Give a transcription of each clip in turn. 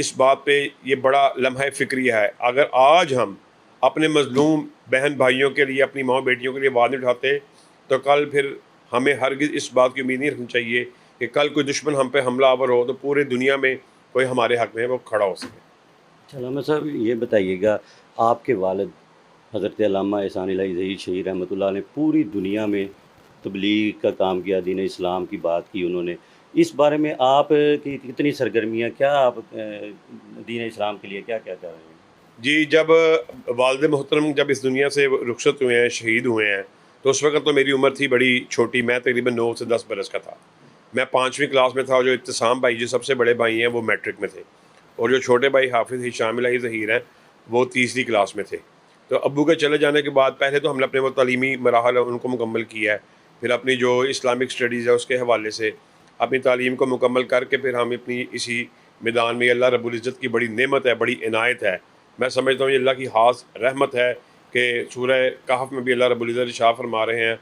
اس بات پہ یہ بڑا لمحہ فکریہ ہے. اگر آج ہم اپنے مظلوم بہن بھائیوں کے لیے، اپنی ماں بیٹیوں کے لیے آواز نہیں اٹھاتے تو کل پھر ہمیں ہرگز اس بات کی امید نہیں رکھنی چاہیے کہ کل کوئی دشمن ہم پہ حملہ آور ہو تو پورے دنیا میں کوئی ہمارے حق میں وہ کھڑا ہو سکے. علامہ صاحب یہ بتائیے گا، آپ کے والد حضرت علامہ احسان الہی ظہیر شہید رحمۃ اللہ نے پوری دنیا میں تبلیغ کا کام کیا، دین اسلام کی بات کی انہوں نے. اس بارے میں آپ کی کتنی سرگرمیاں، کیا آپ دین اسلام کے لیے کیا کیا کر رہے ہیں؟ جی، جب والد محترم جب اس دنیا سے رخصت ہوئے ہیں، شہید ہوئے ہیں، تو اس وقت تو میری عمر تھی بڑی چھوٹی. میں تقریباً 9 سے 10 برس کا تھا. میں 5ویں کلاس میں تھا. جو ابتسام بھائی جو سب سے بڑے بھائی ہیں وہ میٹرک میں تھے، اور جو چھوٹے بھائی حافظ ہشام الہی ظہیر ہیں وہ 3ری کلاس میں تھے. تو ابو کے چلے جانے کے بعد پہلے تو ہم نے اپنے وہ تعلیمی مراحل ان کو مکمل کیا ہے. پھر اپنی جو اسلامک اسٹڈیز ہے اس کے حوالے سے اپنی تعلیم کو مکمل کر کے پھر ہم اپنی اسی میدان میں، اللہ رب العزت کی بڑی نعمت ہے، بڑی عنایت ہے. میں سمجھتا ہوں یہ اللہ کی خاص رحمت ہے کہ سورہ کہف میں بھی اللہ رب العزت ارشاد فرما رہے ہیں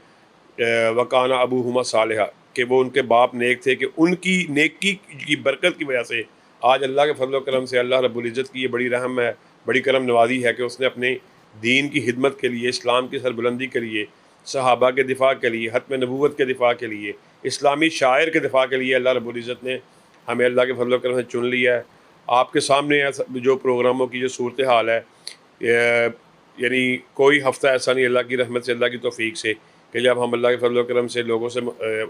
وَقَانَ أَبُوهُمَا صَالِحًا، کہ وہ ان کے باپ نیک تھے، کہ ان کی نیکی کی برکت کی وجہ سے آج اللہ کے فضل و کرم سے اللہ رب العزت کی یہ بڑی رحم ہے، بڑی کرم نوازی ہے کہ اس نے اپنے دین کی خدمت کے لیے، اسلام کی سربلندی کے لیے، صحابہ کے دفاع کے لیے، ختم نبوت کے دفاع کے لیے، اسلامی شاعر کے دفاع کے لیے اللہ رب العزت نے ہمیں اللہ کے فضل و کرم سے چن لیا ہے. آپ کے سامنے جو پروگراموں کی جو صورتحال ہے، یعنی کوئی ہفتہ ایسا نہیں اللہ کی رحمت سے، اللہ کی توفیق سے، کہ جب ہم اللہ کے فضل و کرم سے لوگوں سے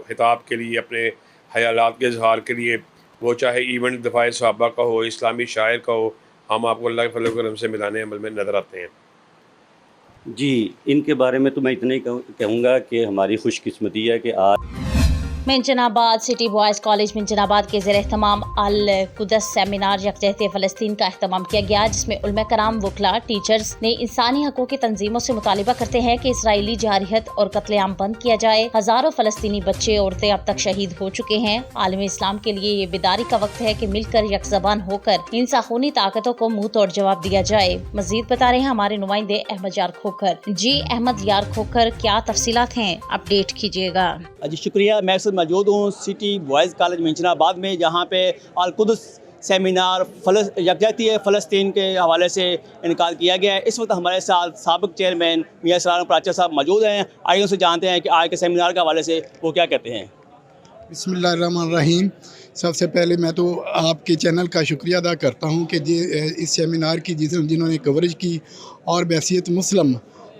خطاب کے لیے، اپنے خیالات کے اظہار کے لیے، وہ چاہے ایونٹ دفاع صحابہ کا ہو، اسلامی شاعر کا ہو، ہم آپ کو اللہ کے فضل و کرم سے میدان عمل میں نظر آتے ہیں. جی، ان کے بارے میں تو میں اتنا ہی کہوں گا کہ ہماری خوش قسمتی ہے کہ آج منجن آباد سٹی بوائز کالج منجن آباد کے زیر اہتمام القدس سیمینار یکجہتی فلسطین کا اہتمام کیا گیا، جس میں علماء کرام، وکلاء، ٹیچرز نے انسانی حقوق کی تنظیموں سے مطالبہ کرتے ہیں کہ اسرائیلی جارحیت اور قتل عام بند کیا جائے. ہزاروں فلسطینی بچے، عورتیں اب تک شہید ہو چکے ہیں. عالم اسلام کے لیے یہ بیداری کا وقت ہے کہ مل کر یک زبان ہو کر ان ساخونی طاقتوں کو منہ توڑ جواب دیا جائے. مزید بتا رہے ہیں ہمارے نمائندے احمد یار کھوکھر. جی احمد یار کھوکھر، کیا تفصیلات ہیں؟ اپڈیٹ کیجیے گا. جی شکریہ. میں موجود ہوں سٹی بوائز کالج منجن آباد میں، جہاں پہ القدس سیمینار یکجہتی فلسطین کے حوالے سے انعقاد کیا گیا ہے. اس وقت ہمارے ساتھ سابق چیئرمین میاں سلام پراچا صاحب موجود ہیں. آئیے ان سے جانتے ہیں کہ آج کے سیمینار کے حوالے سے وہ کیا کہتے ہیں. بسم اللہ الرحمن الرحیم. سب سے پہلے میں تو آپ کے چینل کا شکریہ ادا کرتا ہوں کہ اس سیمینار کی جنہوں نے کوریج کی، اور بحیثیت مسلم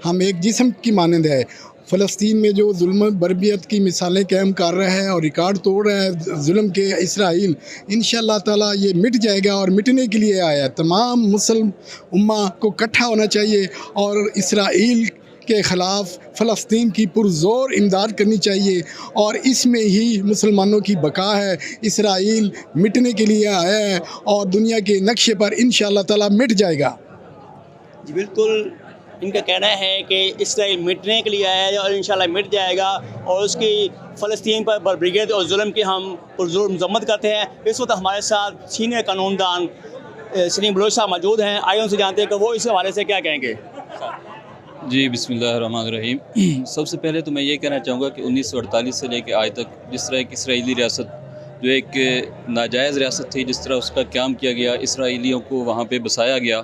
ہم ایک جسم کی مانند ہے. فلسطین میں جو ظلم بربریت کی مثالیں قائم کر رہا ہے اور ریکارڈ توڑ رہا ہے ظلم کے اسرائیل، انشاءاللہ تعالیٰ یہ مٹ جائے گا، اور مٹنے کے لیے آیا ہے. تمام مسلم امہ کو اکٹھا ہونا چاہیے اور اسرائیل کے خلاف فلسطین کی پرزور امداد کرنی چاہیے، اور اس میں ہی مسلمانوں کی بقا ہے. اسرائیل مٹنے کے لیے آیا ہے اور دنیا کے نقشے پر انشاءاللہ تعالیٰ مٹ جائے گا. جی بالکل، ان کا کہنا ہے کہ اسرائیل مٹنے کے لیے آیا ہے اور انشاءاللہ مٹ جائے گا، اور اس کی فلسطین پر بربریت اور ظلم کی ہم پرزور مذمت کرتے ہیں. اس وقت ہمارے ساتھ سینئر قانون دان سلیم بلوچ صاحب موجود ہیں. آئیے ان سے جانتے ہیں کہ وہ اس حوالے سے کیا کہیں گے. جی بسم اللہ الرحمن الرحیم. سب سے پہلے تو میں یہ کہنا چاہوں گا کہ 1948 سے لے کے آج تک جس طرح ایک اسرائیلی ریاست جو ایک ناجائز ریاست تھی، جس طرح اس کا قیام کیا گیا، اسرائیلیوں کو وہاں پہ بسایا گیا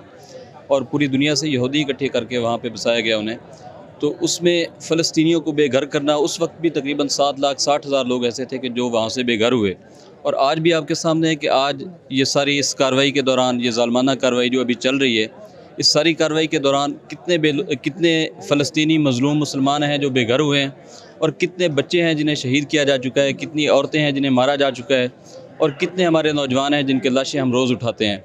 اور پوری دنیا سے یہودی اکٹھے کر کے وہاں پہ بسایا گیا انہیں، تو اس میں فلسطینیوں کو بے گھر کرنا، اس وقت بھی تقریباً 7,60,000 لوگ ایسے تھے کہ جو وہاں سے بے گھر ہوئے. اور آج بھی آپ کے سامنے ہے کہ آج یہ ساری اس کارروائی کے دوران، یہ ظالمانہ کارروائی جو ابھی چل رہی ہے، اس ساری کارروائی کے دوران کتنے فلسطینی مظلوم مسلمان ہیں جو بے گھر ہوئے ہیں، اور کتنے بچے ہیں جنہیں شہید کیا جا چکا ہے، کتنی عورتیں ہیں جنہیں مارا جا چکا ہے، اور کتنے ہمارے نوجوان ہیں جن کے لاشیں ہم روز اٹھاتے ہیں.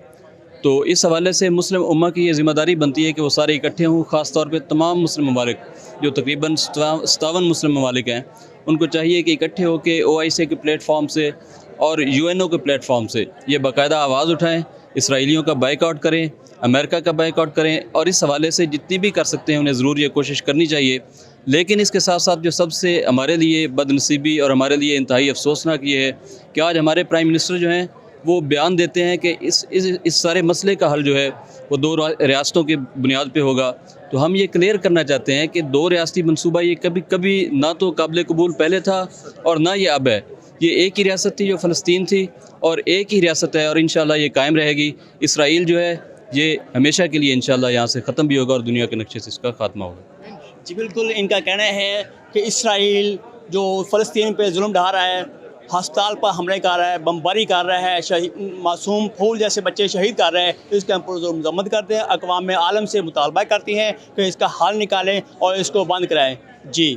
تو اس حوالے سے مسلم امہ کی یہ ذمہ داری بنتی ہے کہ وہ سارے اکٹھے ہوں. خاص طور پہ تمام مسلم ممالک جو تقریباً 57 مسلم ممالک ہیں، ان کو چاہیے کہ اکٹھے ہو کے OIC کے پلیٹ فارم سے اور UNO کے پلیٹ فارم سے یہ باقاعدہ آواز اٹھائیں، اسرائیلیوں کا بائیک آؤٹ کریں، امریکہ کا بائیک آؤٹ کریں، اور اس حوالے سے جتنی بھی کر سکتے ہیں انہیں ضرور یہ کوشش کرنی چاہیے. لیکن اس کے ساتھ ساتھ جو سب سے ہمارے لیے بد نصیبی اور ہمارے لیے انتہائی افسوسناک یہ ہے کہ آج ہمارے پرائم منسٹر جو ہیں وہ بیان دیتے ہیں کہ اس سارے مسئلے کا حل جو ہے وہ 2 ریاستوں کی بنیاد پہ ہوگا. تو ہم یہ کلیئر کرنا چاہتے ہیں کہ 2 ریاستی منصوبہ یہ کبھی نہ تو قابل قبول پہلے تھا اور نہ یہ اب ہے. یہ ایک ہی ریاست تھی جو فلسطین تھی، اور ایک ہی ریاست ہے، اور انشاءاللہ یہ قائم رہے گی۔ اسرائیل جو ہے یہ ہمیشہ کے لیے انشاءاللہ یہاں سے ختم بھی ہوگا اور دنیا کے نقشے سے اس کا خاتمہ ہوگا۔ جی بالکل، ان کا کہنا ہے کہ اسرائیل جو فلسطین پہ ظلم ڈھا رہا ہے، ہسپتال پر حملے کر رہا ہے، بمباری کر رہا ہے، معصوم پھول جیسے بچے شہید کر رہے ہیں، اس کے ہم پرزور مذمت کرتے ہیں۔ اقوام عالم سے مطالبہ کرتی ہیں کہ اس کا حل نکالیں اور اس کو بند کرائیں۔ جی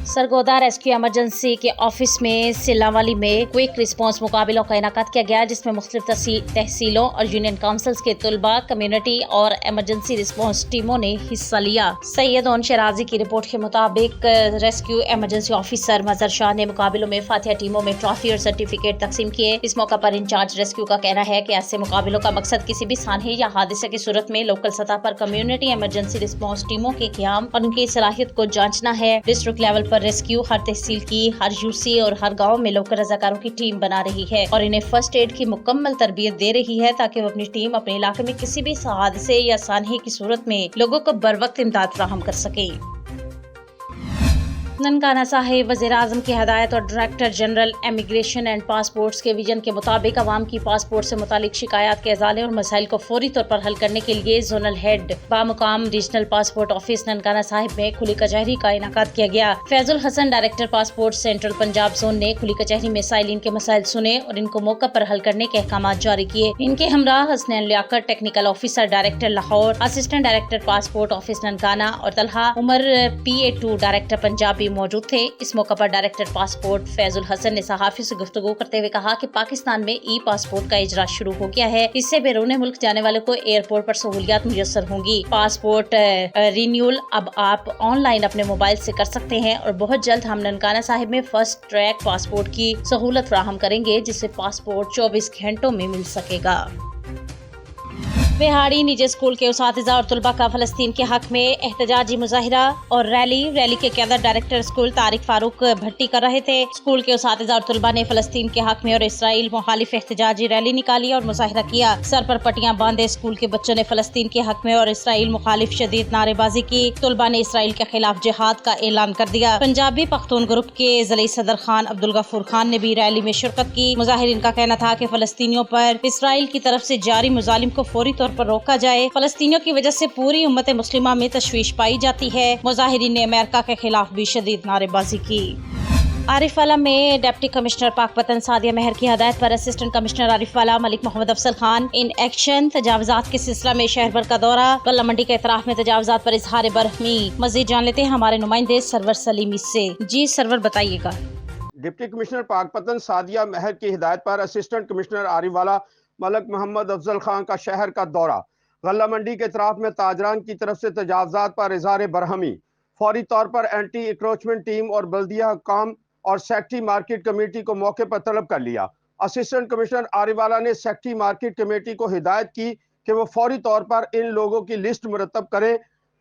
سرگودا ریسکیو ایمرجنسی کے آفس میں سلاوالی میں کوئک رسپانس مقابلوں کا انعقاد کیا گیا، جس میں مختلف تحصیلوں اور یونین کونسلز کے طلباء، کمیونٹی اور ایمرجنسی رسپانس ٹیموں نے حصہ لیا۔ سید اون شرازی کی رپورٹ کے مطابق ریسکیو ایمرجنسی آفیسر مظہر شاہ نے مقابلوں میں فاتحہ ٹیموں میں ٹرافی اور سرٹیفکیٹ تقسیم کیے۔ اس موقع پر انچارج ریسکیو کا کہنا ہے کہ ایسے مقابلوں کا مقصد کسی بھی سانحے یا حادثے کی صورت میں لوکل سطح پر کمیونٹی ایمرجنسی رسپانس ٹیموں کے قیام اور ان کی صلاحیت کو جانچنا ہے۔ ڈسٹرکٹ لیول پر ریسکیو ہر تحصیل کی، ہر یوسی اور ہر گاؤں میں لوکل رضاکاروں کی ٹیم بنا رہی ہے اور انہیں فرسٹ ایڈ کی مکمل تربیت دے رہی ہے تاکہ وہ اپنی ٹیم اپنے علاقے میں کسی بھی حادثے یا سانحے کی صورت میں لوگوں کو بروقت امداد فراہم کر سکے۔ ننکانہ صاحب وزیر اعظم کی ہدایت اور director general immigration and passports کے ویژن کے مطابق عوام کی پاسپورٹ سے متعلق شکایات کے ازالے اور مسائل کو فوری طور پر حل کرنے کے لیے زونل ہیڈ بامقام regional passport office Nankana Sahib میں کھلی کچہری کا انعقاد کیا گیا۔ Faiz ul-Hassan director passport central Punjab zone نے کھلی کچہری میں سائلین کے مسائل سنے اور ان کو موقع پر حل کرنے کے احکامات جاری کیے۔ ان کے ہمراہ Hasnain Liaqat technical officer director Lahore, assistant director passport office Nankana اور طلحہ عمر PA2 ڈائریکٹر پنجاب بھی موجود تھے۔ اس موقع پر ڈائریکٹر پاسپورٹ فیض الحسن نے صحافیوں سے گفتگو کرتے ہوئے کہا کہ پاکستان میں ای پاسپورٹ کا اجرا شروع ہو گیا ہے، اس سے بیرون ملک جانے والوں کو ایئرپورٹ پر سہولیات میسر ہوں گی۔ پاسپورٹ رینیول اب آپ آن لائن اپنے موبائل سے کر سکتے ہیں اور بہت جلد ہم ننکانہ صاحب میں فرسٹ ٹریک پاسپورٹ کی سہولت فراہم کریں گے، جس سے پاسپورٹ 24 گھنٹوں میں مل سکے گا۔ بہاڑی نجی اسکول کے اساتذہ اور طلباء کا فلسطین کے حق میں احتجاجی مظاہرہ اور ریلی کے قیادت ڈائریکٹر اسکول طارق فاروق بھٹی کر رہے تھے۔ اسکول کے اساتذہ اور طلباء نے فلسطین کے حق میں اور اسرائیل مخالف احتجاجی ریلی نکالی اور مظاہرہ کیا۔ سر پر پٹیاں باندھے اسکول کے بچوں نے فلسطین کے حق میں اور اسرائیل مخالف شدید نعرے بازی کی۔ طلباء نے اسرائیل کے خلاف جہاد کا اعلان کر دیا۔ پنجابی پختون گروپ کے ضلعی صدر خان عبدالغفور خان نے بھی ریلی میں شرکت کی۔ مظاہرین کا کہنا تھا کہ فلسطینیوں پر اسرائیل کی طرف سے جاری مظالم کو فوری طور پر روکا جائے۔ فلسطینیوں کی وجہ سے پوری امت مسلمہ میں تشویش پائی جاتی ہے۔ مظاہرین نے امریکہ کے خلاف بھی شدید نعرے بازی کی۔ عارف والا میں ڈپٹی کمشنر پاک وطن سعدیہ مہر کی ہدایت پر اسسٹنٹ کمشنر عارف والا ملک محمد افضل خان ان ایکشن تجاوزات کے سلسلہ میں شہر بھر کا دورہ۔ غلہ منڈی کے اطراف میں تجاوزات پر اظہار برہمی۔ مزید جان لیتے ہیں ہمارے نمائندے سرور سلیمی سے۔ جی سرور بتائیے گا۔ ڈپٹی کمشنر پاک پتن سعدیہ مہر کی ہدایت پر اسسٹنٹ کمشنر عارف والا ملک محمد افضل خان کا شہر کا دورہ۔ غلہ منڈی کے اطراف میں تاجران کی طرف سے تجاوزات پر اظہار برہمی۔ فوری طور پر اینٹی انکروچمنٹ ٹیم اور بلدیہ حکام اور سیکٹری مارکیٹ کمیٹی کو موقع پر طلب کر لیا۔ اسسٹنٹ کمشنر عارف والا نے سیکٹری مارکیٹ کمیٹی کو ہدایت کی کہ وہ فوری طور پر ان لوگوں کی لسٹ مرتب کریں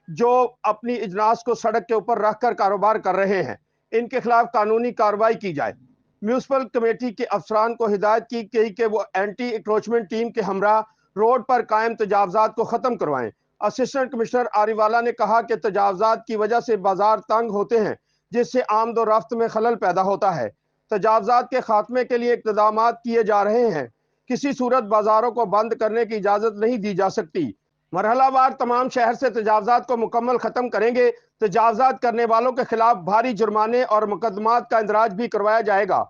جو اپنی اجناس کو سڑک کے اوپر رکھ کر کاروبار کر رہے ہیں، ان کے خلاف قانونی کارروائی کی جائے۔ میونسپل کمیٹی کے افسران کو ہدایت کی گئی کہ وہ اینٹی انکروچمنٹ ٹیم کے ہمراہ روڈ پر قائم تجاوزات کو ختم کروائیں۔ اسسٹنٹ کمشنر عارف والا نے کہا کہ تجاوزات کی وجہ سے بازار تنگ ہوتے ہیں، جس سے آمد و رفت میں خلل پیدا ہوتا ہے۔ تجاوزات کے خاتمے کے لیے اقدامات کیے جا رہے ہیں۔ کسی صورت بازاروں کو بند کرنے کی اجازت نہیں دی جا سکتی۔ مرحلہ وار تمام شہر سے تجاوزات کو مکمل ختم کریں گے۔ تجاوزات کرنے والوں کے خلاف بھاری جرمانے اور مقدمات کا اندراج بھی کروایا جائے گا۔